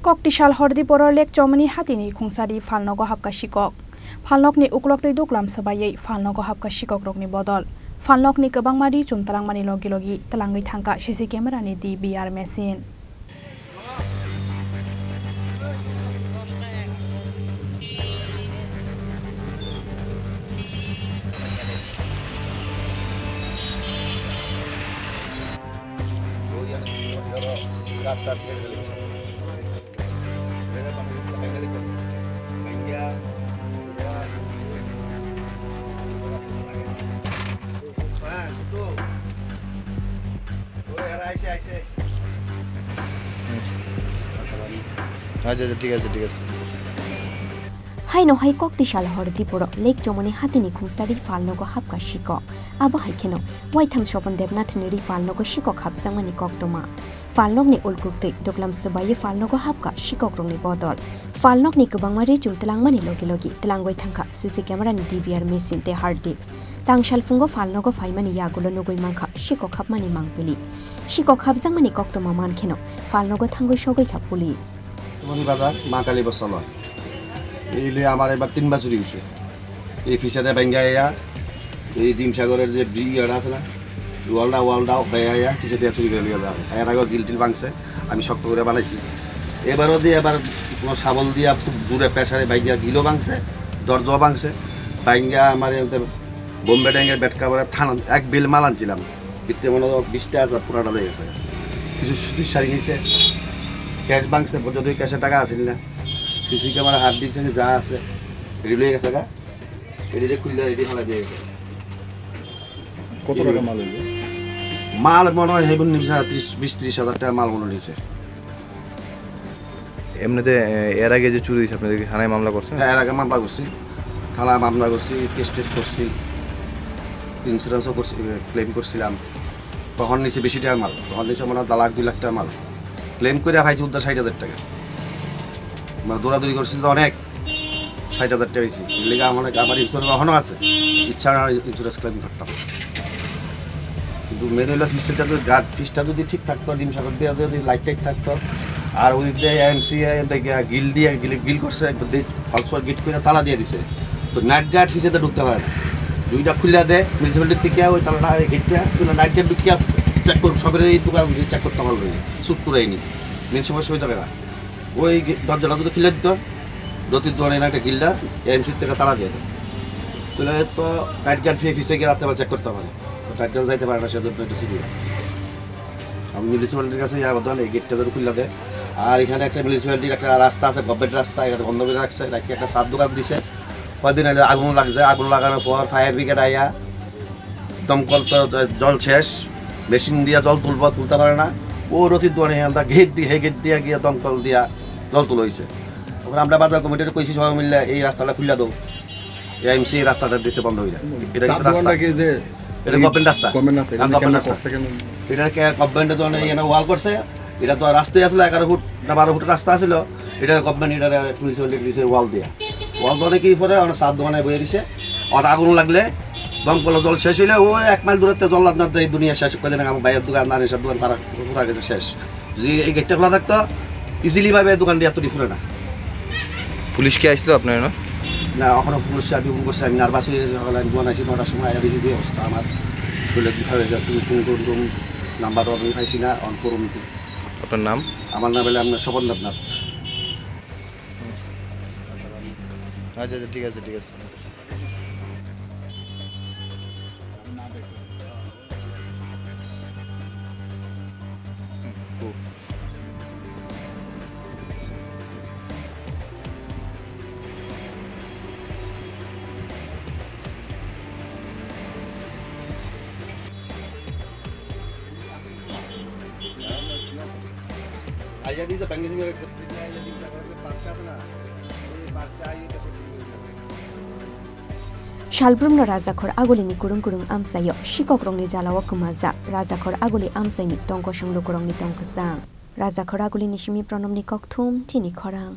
Koktisal Hor Diporo Chowmuhani Hatini Khongsa Phalnogo Habkha Sikok Phalnokni Olkuktwi Duklam Swbaiwi Phalnogo Habkha Sikokrokni Bodol Phalnokni Kwbangma Richum Twlangmani Logilogi Twlangwi Thangkha CC camera ni DVR machine. Hai no hai Koktisal Hor Diporo Chowmuhani Hatini Khongsa Phalnogo Habkha Sikok abo haikeno Waitham Swapan Debnath ni Phalnogo Sikok Habsangmani Koktoma Phalnokni Olkuktwi Duklam Swbaiwi Phalnogo Habkha Sikokrokni Bodol Phalnokni Kwbangma Richum Twlangmani Logilogi Twlangwi Thangkha CC camera ni DVR machine te hard disk Tangshal fungo Phalnogo Phaimani yagulo nugui mangkha Sikok Habmani mangpili Sikok Habsangmani Koktoma mankeno Phalnogo Thangwi Sogoi police বাজার মা কালী বসল এইলে আমার এবার 3 বছর হইছে এই ফিসাতে ভাঙ্গাইয়া এই ডিমসাগরের যে ব্রিগেড আছে না ওয়ালডা ভাইয়া ফিসাতে চুরি করে নিয়ে যাবে এর আগে গিলটিল ভাঙছে আমি শক্ত করে বানাইছি এবারও দিয়ে এবার কোনো শাবল দিয়া খুব দূরে প্রেসারে ভাইয়া গিলো ভাঙছে দরজা ভাঙছে ভাঙ্গা আমার বোম্বে ট্যাঙ্কের ব্যাটকা করে থানা এক বিল মাল আনছিলাম বিতে মনে 20টা আছে পুরাটা হয়ে গেছে কিছু সুতি শাড়ি নিয়েছে ক্যাশ বাংসে যদি ক্যাশে টাকা আসেন না সিসি ক্যামেরা হাত দিচ্ছে যা আছে রেডি হয়ে গেছে গা এডিটে খুললে রেডি ফেলা দিয়ে গেছে কত টাকা মাল হইলো মাল মনে হয় হেগুন নিচে 20-30 হাজার টাকা মাল মনে হয়েছে এমনিতে এর আগে যে চুরি হয়েছে আপনাদের থানায় মামলা করছেন হ্যাঁ এর আগে মামলা করছি থানায় মামলা করছি কেস করছি ইন্স্যুরেন্সও করছি ক্লেম করছিলাম তখন নিচে বেশি টাকার মাল তখন নিচে মনে হয় 1.5 লাখ টাকা মাল ক্লেম করে পাইছি উদ্ধার 60,000 টাকা মানে দৌড়াদৌড়ি করছি তো অনেক 60,000 টাকা হয়েছি লেগে আমার ইন্স্যুরেন্স এখনও আছে ইচ্ছা ইন্স্যুরেন্স ক্লেম করতাম কিন্তু মেন হইলো ফিসটা যদি গার্ড ফিসটা যদি ঠিক থাকতো ডিম সাগর দিয়ে যদি লাইট টাইট থাকতো আর ওই যে এমসি গিল দিয়ে গিল করছে ফলসর গেট করে তালা দিয়ে দিছে তো নাইট গার্ড ফিসেতে ঢুকতে পারে না দুইটা খুলে দেয় মিউনিসিপ্যালিটির থেকে ওই তালাটা গেটটা নাইট গার্ড ঢুকিয়া চেক করব সবের এই দোকান চেক করতে পারবে চুপ করেনি মেন সমস্যা হয়ে যাবে না ওই দরজাটা যদি খুলে দিত রতির দোকানে একটা গিলটা এমসির থেকে তালা দিয়ে দেয় তাহলে তো নাইট গার্ড ফিসে গিয়ে রাত্রে চেক করতে পারে তো নাইট গার্ড যাইতে পারে না সেজন্য একটু সিবি আমি মিউনিসিপ্যালিটির কাছে যাবো তাহলে এই গেটটা ধরে খুলে দেয় আর এখানে একটা মিউনিসিপ্যালিটির একটা রাস্তা আছে গভর্নমেন্ট রাস্তা এখানে বন্ধ করে রাখছে রাখি একটা সাত দোকান দিছে কয়েকদিন আগে আগুন লাগছে আগুন লাগানোর পর ফায়ার ব্রিগেড আইয়া দমকল তো জল শেষ মেশিন দিয়া জল তুলতে পারে না ও রতির দোকানে গেট দিয়ে গিয়ে দমকল দিয়া জল তুলে হয়েছে তখন আমরা বাজার কমিটিতে কইছি সবাই মিললে এই রাস্তাটা খুলে দেবো এমসি রাস্তাটা দিচ্ছে বন্ধ হয়ে যায় এটা গভর্নমেন্ট রাস্তা এটা গভর্নমেন্টের জন্য এখানে ওয়াল করছে এটা তো রাস্তায় আসলে 11 ফুট না 12 ফুট রাস্তা ছিল এটা গভর্নমেন্ট এটা মিউনিসিপ্যালিটি দিয়েছে ওয়াল দিয়া ওয়াল ধরে কি পরে আমরা 7 দোকানে বয়ে দিছে আর আগুন লাগলে দমকল জল শেষ হইলে ও 1 মাইল দূরত্বে জল আপনার এই দুনিয়া শেষ করে দেন আমার ভাইয়ের দোকান নারী সব দোকান পুরা গেছে শেষ যদি এই গেটটা খোলা থাকতো ইজিলি ভাবে দোকান দিয়ে এতটি ফুরে না পুলিশ কি আসলো আপনার না এখনো পুলিশ আমি ফোন করছি আমি নার্ভাস হয়ে গেছি সকালে আমি বানাইছি 9টার সময় আয়া দেখি দিয়ে অবস্থা আমার শরীরে কীভাবে তুমি ফোন করুন নাম্বার আমি পাইছি না অন করুন আপনার নাম আমার নাম হলে আপনার স্বপন দেবনাথ আচ্ছা ঠিক আছে আইয়া দিতে ব্যাংকে নিয়ে গেছে আইয়া দিতে পাঁচটা আছে না এই পাঁচটা আইয়া Shalbrumno Razakhor agulini kurung amsayo Sikokrokni jalawa kumaza Razakhor aguli amsaini tongko shanglu kurongni tongkasang Razakhor agulini shimi pronomni kokthum tini khorang